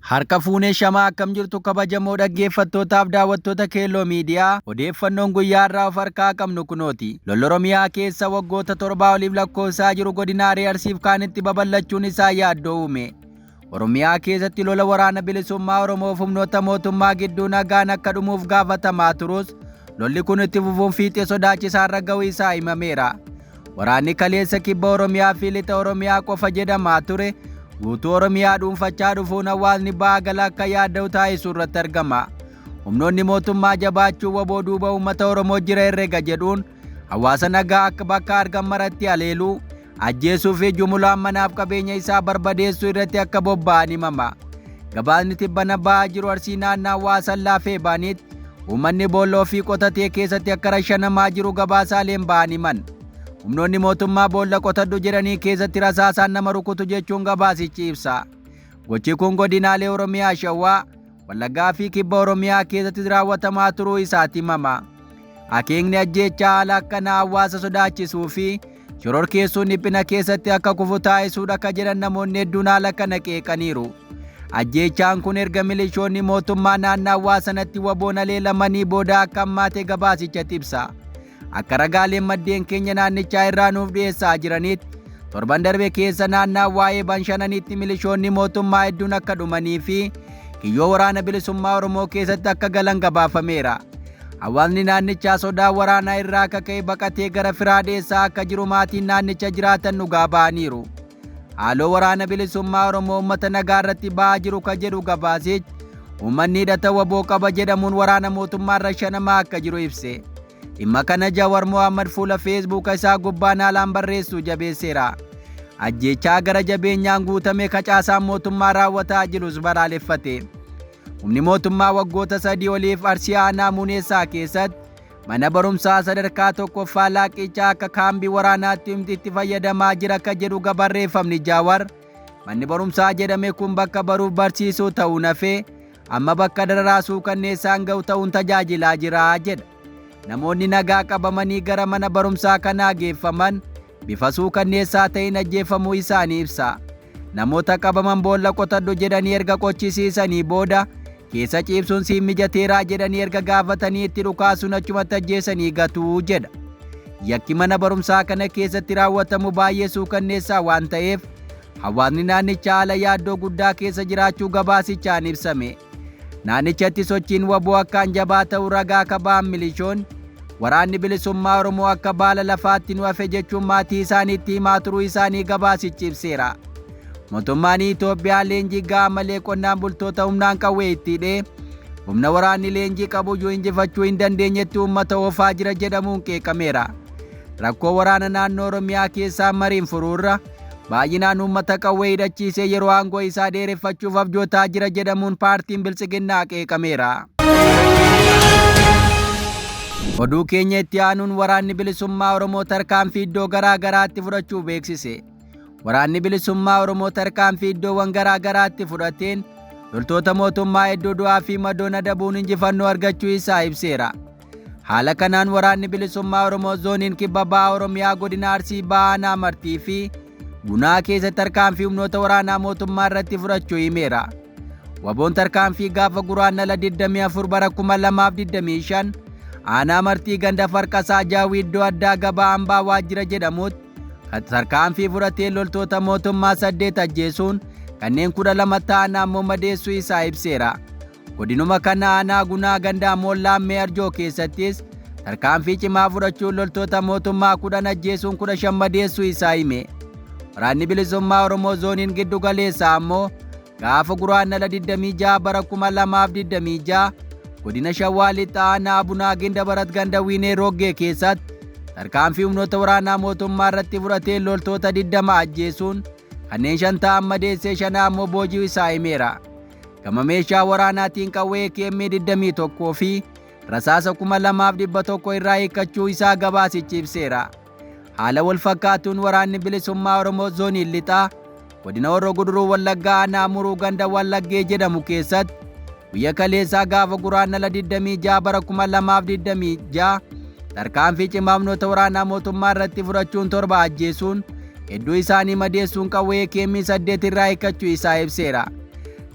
Harka fuunee shamaa akkam jirtu kabajamoo dhaggeeffattootaaf daawwattoota Keelloo Miidiyaa odeeffannoon guyyaa irraa of harkaa qabnu kunooti. Lolli Oromiyaa keessa waggoota 7 oliif lakkoofsaa jiru godinaalee Arsiif kaanitti babal'achuun isaa yaaddoo uume. Oromiyaa keessatti lola waraana bilisummaa Oromoof humnoota mootummaa gidduu nagaan akka dhumuuf gaafatamaa turus lolli kun itti fufuun fiixee sodaachisaa irra ga'uu isaa himameera. Waraanni kaleessa kibba Oromiyaa fi lixa Oromiyaa qofa jedhamaa ture guutuu Oromiyaa dhuunfachaa dhufuun hawaasni ba'aa gala akka yaadda'u taasisuu irratti argama. Humnoonni mootummaa jabaachuu waboo duuba uummata Oromoo jira herrega jedhuun hawaasa nagaa akka bakka argan maratti haleeluu, ajjeesuu fi jumulaan manaaf qabeenya isaa barbadeessuu irratti akka bobba'an himama. Gabaasni tibbana ba'aa jiru Arsii naannaa Hawaasan laafee baanitti uummanni boolloo fi qotatee keessatti akka rashanamaa jiru gabaasaaleen ba'an himan. Humnoonni mootummaa boolla qotadhu jedhanii keessatti rasaasaan nama rukutu jechuun gabaasichi ibsa. Gochi kun godinaalee Oromiyaa Shawaa, Wallaggaa fi kibba Oromiyaa keessatti raawwatamaa turuu isaati himama. Akeekni ajjeechaa haala akkanaa hawaasa sodaachisuu fi shororkeessuun dhiphina keessatti akka kufu taasisuudha akka jedhan namoonni hedduun haala kana qeeqaniiru. Ajjeechaan kun erga milishoonni mootummaa naannaa Hawaasanatti waboon haleelamanii booda akka hammaate gabaasichatti ibsa. Akka ragaaleen maddeen keenya naannichaa irraa nuuf dhiyeessaa jiranitti torban darbe keessa naannaa waa'ee Banshananitti milishoonni mootummaa hedduun akka dhumanii fi kiyyoo waraana bilisummaa Oromoo keessatti akka galan gabaafameera. Hawaasni naannichaa sodaa waraanaa irraa akka ka'e baqatee gara firaa dhiyeessaa akka jiru maatiin naannicha jiraatan dhugaa ba'aniiru. Haaloo waraana bilisummaa Oromoo uummata nagaa irratti ba'aa jiru ka jedhu gabaasichi uummanni hidhata waboo qaba jedhamuun waraana mootummaa rashanamaa akka jiru ibse. Dhimma kana Jawaar Mohaammed fuula feesbuuka isaa gubbaan haalaan barreessuu jabeesseera. Ajjeechaa gara jabeenyaan guutame kacaasaan mootummaa raawwataa jirus balaaleffate. Humni mootummaa waggoota 3 oliif Arsii aanaa Muneessaa keessatti mana barumsaa sadarkaa tokkoffaa Laaqichaa akka kaambii waraanaatti itti fayyadamaa jira akka jedhu gabarreeffamni Jawaar. Manni barumsaa jedhame kun bakka baruuf barsiisuu ta'uu nafee amma bakka dararaasuu kanneessaan ga'u ta'uun tajaajilaa jira jedha. Namoonni nagaa qabamanii gara mana barumsaa kanaa geeffaman bifa suukanneessaa ta'een ajjeefamuu isaanii ibsa. Namoota qabaman boolla qotadhu jedhanii erga qochisiisanii booda keessa ciibsuun siin mijateeraa jedhanii erga gaafatanii itti dhukaasuun achumatti ajjeesanii gatuu jedha. Yakki mana barumsaa kana keessatti raawwatamu baay'ee suukanneessaa waan ta'eef hawaasni naannichaa haala yaaddoo guddaa keessa jiraachuu gabaasichaan ibsame. Naannichatti sochiin waboo akkaan jabaa ta'uu ragaa akka ba'an milishoonni waraanni bilisummaa Oromoo akka baala lafaatti nu hafe jechuun maatii isaaniitti himaa turuu isaanii gabaasichi ibseera. Mootummaan Itoophiyaa leenjii gahaa malee qonnaan bultoota humnaan qawwee itti hidhee humna waraanni leenjii qabuyyuu injifachuu hin dandeenyetti uummata oofaa jira jedhamuun qeeqameera. Rakkoo waraana naannoo Oromiyaa keessaa mariin furuurra baay'inaan uummata qawwee hidhachiisee yeroo aangoo isaa dheereffachuuf abjootaa jira jedhamuun paartiin Biltsiginnaa qeeqameera. Oduu keenya itti aanuun waraanni bilisummaa Oromoo tarkaanfii iddoo garaa garaatti fudhachuu beeksise. Waraanni bilisummaa Oromoo tarkaanfii iddoowwan garaa garaatti fudhateen loltoota mootummaa hedduu du'aa fi madoon adabuun injifannoo argachuu isaa ibseera. Haala kanaan waraanni bilisummaa Oromoo zooniin kibba ba'aa Oromiyaa godina Arsii ba'aa aanaa Martii fi Gunaa keessatti tarkaanfii humnoota waraanaa mootummaa irratti fudhachuu himeera. Waboon tarkaanfii gaafa guraandhala 24 bara 2025 aanaa Martii ganda Farqasaa Jaawii iddoo addaa gabaa hambaa waajjira jedhamutti tarkaanfii fudhatee loltoota mootummaa 8 ajjeesuun kanneen 12 ta'an ammoo madeessuu isaa ibseera. Godinuma kana aanaa Gunaa ganda Moollaammee Arjoo keessattis tarkaanfii cimaa fudhachuun loltoota mootummaa 10 ajjeesuun 15 madeessuu isaa hime. Waraanni bilisummaa Oromoo zooniin giddu galeessaa ammoo gaafa guraandhala 26 bara 2026 godina Shawaa lixaa aanaa Bunaa Ginda Barat ganda Wiinee Roggee keessatti tarkaanfii humnoota waraanaa mootummaa irratti fudhatee loltoota 20 ajjeesuun kanneen 5 ta'an madeessee 5 ammoo boojii isaa himeera. Gama meeshaa waraanaatiin qawwee KM21 fi rasaasa 2100 irraa hiikkachuu isaa gabaasichi ibseera. Haala wal fakkaatuun waraanni bilisummaa Oromoo zooniin lixaa godina Horroo Guduruu Wallaggaa aanaa Muruu ganda Wallaggee jedhamu keessatti guyyaa kaleessaa gaafa guraandhala 26 bara 2026 tarkaanfii cimaa humnoota waraanaa mootummaa irratti fudhachuun 7 ajjeesuun hedduu isaanii madeessuun qawwee KM8 irraa hiikkachuu isaa ibseera.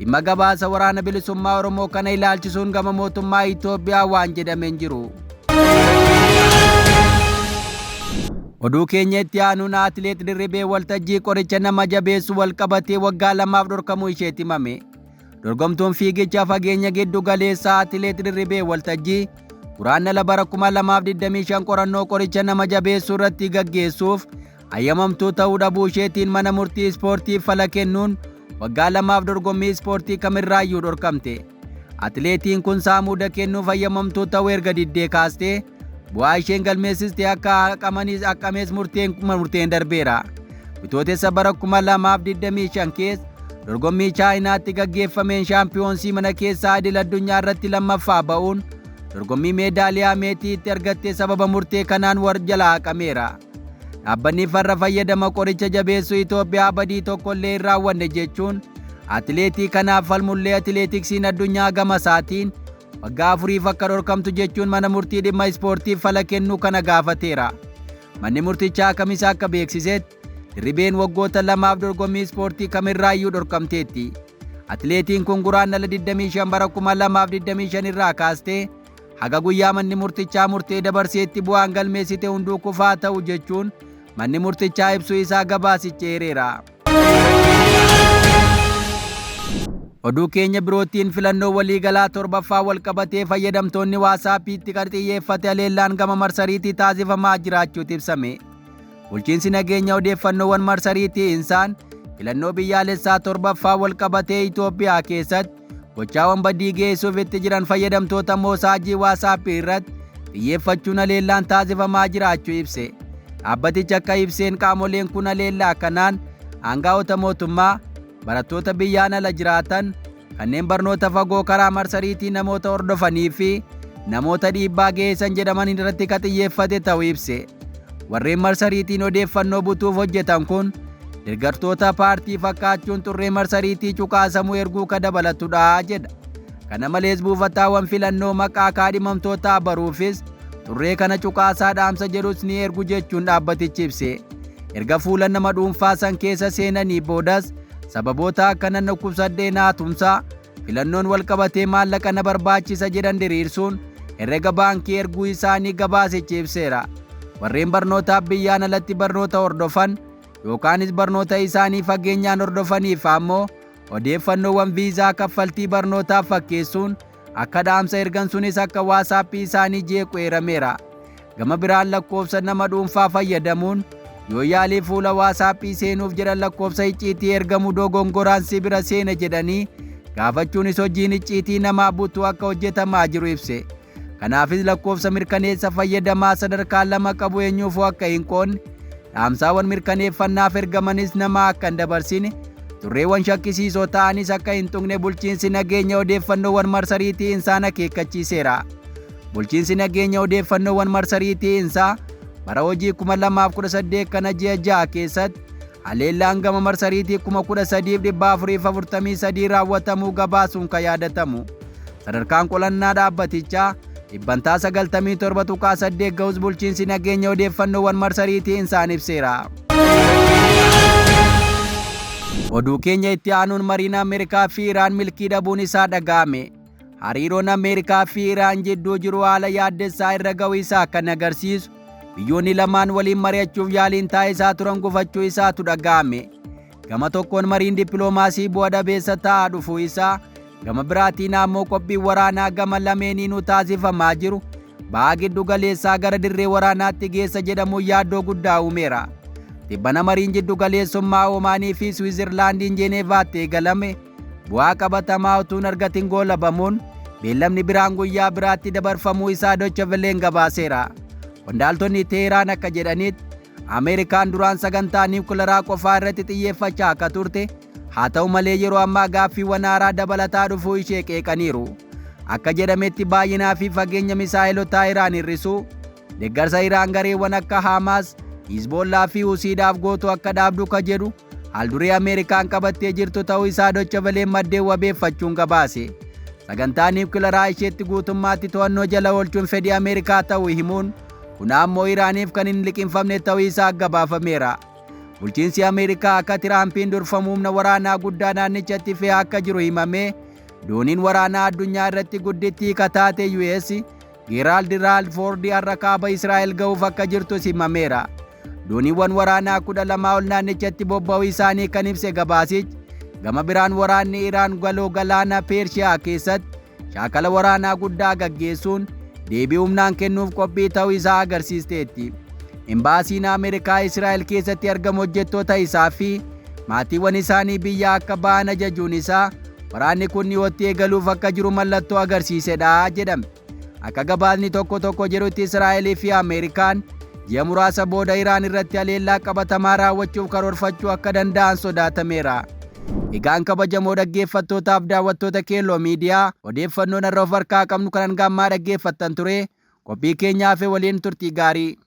dhimma gabaasa waraana bilisummaa Oromoo kana ilaalchisuun gama mootummaa Itoophiyaa waan jedhameen jiru. Oduu keenya itti aanuun atileet Dirribee waltajjii qoricha nama jabeessu wal qabatee waggaa 2 dhorkamuu isheetti himame. Dorgomtuun fiigicha fageenya giddu galeessaa atileet Dirribee waltajjii guraandhala bara 2025 qorannoo qoricha nama jabeessuu irratti gaggeessuuf ayyamamtuu ta'uu dhabuu isheetiin mana murtii ispoortiif fala kennuun waggaa 2 dorgommii ispoortii kamirraayyuu dhorkamte. Atileetiin kun saamuda kennuuf ayyamamtuu ta'uu erga diddee kaastee bu'aa isheen galmeessiste akka haqamees murteen darbeera. Bitootessa bara 2025 keessa dorgommii chaayinaatti gaggeeffameen shaampiyoonsii mana keessaa idil addunyaa irratti 2ffaa ba'uun dorgommii meedaaliyaa meetiitti argattee sababa murtee kanaan jalaa haqameera. Dhaabbanni farra fayyadama qoricha jabeessuu Itoophiyaa badii tokkollee hin raawwanne jechuun atileetii kanaaf falmullee atileetiksiin addunyaa gama isaatiin waggaa 4 akka dhorkamtu jechuun mana murtii dhimma ispoortiif fala kennuu kana gaafateera. Manni murtichaa kamisaa akka beeksisetti Dirribeen waggoota 2 dorgommii ispoortii kamirraayyuu dhorkamteetti. Atileetiin kun guraandhala 25 bara 2025 irraa kaastee haga guyyaa manni murtichaa murtee dabarseetti bu'aan galmeessite hunduu kufaa ta'u jechuun manni murtichaa ibsuu isaa gabaasichi eereera. Oduu keenya birootiin filannoo waliigalaa 7ffaa wal qabatee fayyadamtoonni waasaappiitti kan xiyyeeffate haleellaan gama marsariitii taasifamaa jiraachuutu ibsame. Bulchiinsi nageenya odeeffannoowwan marsariitii insaan filannoo biyyaalessaa 7ffaa wal qabatee Itoophiyaa keessatti gochaawwan badii geessuuf itti jiran fayyadamtoota moosaajii waasaappii irratti xiyyeeffachuun haleellaan taasifamaa jiraachuu ibse. Dhaabbatichi akka ibseen qaamoleen kun haleellaa kanaan aangaa'ota mootummaa, barattoota biyyaan ala jiraatan, kanneen barnoota fagoo karaa marsariitii namoota hordofanii fi namoota dhiibbaa geessan jedhaman irratti kan xiyyeeffate ta'uu ibse. Warreen marsariitiin odeeffannoo butuuf hojjetan kun deeggartoota paartii fakkaachuun xurree marsariitii cuqaasamuu erguu ka dabalatudha jedha. Kana malees buufataawwan filannoo maqaa kaadhimamtootaa baruufis xurree kana cuqaasaa dhaamsa jedhus ni ergu jechuun dhaabbatichi ibse. Erga fuula nama dhuunfaa san keessa seenanii boodas sababoota akka nan dhukkubsadhee naatumsaa filannoon wal qabatee maallaqa na barbaachisa jedhan diriirsuun herrega baankii erguu isaanii gabaasichi ibseera. Warreen barnootaaf biyyaan alatti barnoota hordofan yookaanis barnoota isaanii fageenyaan hordofaniif ammoo odeeffannoowwan viizaa kaffaltii barnootaaf fakkeessuun akka dhaamsa ergan sunis akka waasaappii isaanii jeequ eerameera. Gama biraan lakkoofsa nama dhuunfaa fayyadamuun yoo yaalii fuula waasaappii seenuuf jedhan lakkoofsa icciitii ergamu dogongoraan si bira seene jedhanii gaafachuunis hojiin icciitii namaa butuu akka hojjetamaa jiru ibse. Kanaafis lakkoofsa mirkaneessa fayyadamaa sadarkaa 2 qabu eenyuufuu akka hin qoonne, dhaamsaawwan mirkaneeffannaaf ergamanis nama akka hin dabarsine, xurreewwan shakkisiisoo ta'anis akka hin tuqne bulchiinsi nageenya odeeffannoowwan marsariitii insaan akeekkachiiseera. Bulchiinsi nageenya odeeffannoowwan marsariitii insaa bara hojii 2018 kana ji'a 6 keessatti haleellaan gama marsariitii 13,443 raawwatamuu gabaasuun kan yaadatamu. Sadarkaan qolannaa dhaabbatichaa dhibbantaa 97.8 ga'us bulchiinsi nageenya odeeffannoowwan marsariitii insaan ibseera. Oduu keenya itti aanuun mariin Ameerikaa fi Iraan milkii dhabuun isaa dhaga'ame. Hariiroon Ameerikaa fi Iraan jidduu jiru haala yaaddessaa irra ga'uu isaa kan agarsiisu biyyoonni lamaan waliin mari'achuuf yaaliin taasisaa turan gufachuu isaatu dhaga'ame. Gama tokkoon mariin dippiloomaasii bu'a dhabeessa ta'aa dhufuu isaa, gama biraatiin ammoo qophiin waraanaa gama lameeniinuu taasifamaa jiru ba'aa giddu galeessaa gara dirree waraanaatti geessa jedhamuun yaaddoo guddaa uumeera. Dhibbana mariin jiddu galeessummaa Oomaanii fi Swiizerlaandiin Jeeneevaatti eegalame bu'aa qabatamaa utuu argatiin goolabamuun beellamni biraan guyyaa biraatti dabarfamuu isaa Deutsche Welleen gabaaseera. Qondaaltonni Teheraan akka jedhanitti Ameerikaan duraan sagantaa niwukilaraa qofaa irratti xiyyeeffachaa akka turte, haa ta'u malee yeroo ammaa gaaffiiwwan haaraa dabalataa dhufuu ishee qeeqaniiru. Akka jedhametti baay'inaa fi fageenya misaa'ilotaa Iraan hir'isuu, deeggarsa Iraan gareewwan akka Hamaas, Hizbollaa fi Husiidhaaf gootu akka dhaabdu ka jedhu haalduree Ameerikaan qabattee jirtu ta'uu isaa Deutsche Welleen maddeen wabeeffachuun gabaase. Sagantaa niwukilaraa isheetti guutummaatti to'annoo jala oolchuun fedhii Ameerikaa ta'uu himuun kun ammoo Iraaniif kan hin liqinfamne ta'uu isaa gabaafameera. Bulchiinsi Ameerikaa akka Tiraampiin durfamu humna waraanaa guddaa naannichatti fe'aa akka jiru himamee dooniin waraanaa addunyaa irratti guddittii kataate US Gerald Raalford har'a kaaba Israa'el ga'uuf akka jirtus himameera. Dooniiwwan waraanaa 12 ol naannichatti bobba'uu isaanii kan ibse gabaasichi gama biraan waraanni Iraan galoo galaana Pershiyaa keessatti shaakala waraanaa guddaa gaggeessuun deebii humnaan kennuuf qophii ta'uu isaa agarsiisteetti. Embaasiin Ameerikaa Israa'el keessatti argamu hojjettoota isaa fi maatiiwwan isaanii biyya akka ba'an ajajuun isaa waraanni kun dhiyootti eegaluuf akka jiru mallattoo agarsiisedha jedhame. Akka gabaasni tokko jedhutti Israa'elii fi Ameerikaan ji'a muraasa booda Iraan irratti haleellaa qabatamaa raawwachuuf karoorfachuu akka danda'an sodaatameera. Egaan kabajamoo dhaggeeffattootaaf daawwattoota Keelloo Miidiyaa odeeffannoon har'a of harkaa qabnu kan hangammaa dhaggeeffattan ture. Qophii keenyaaf waliin turtii gaarii.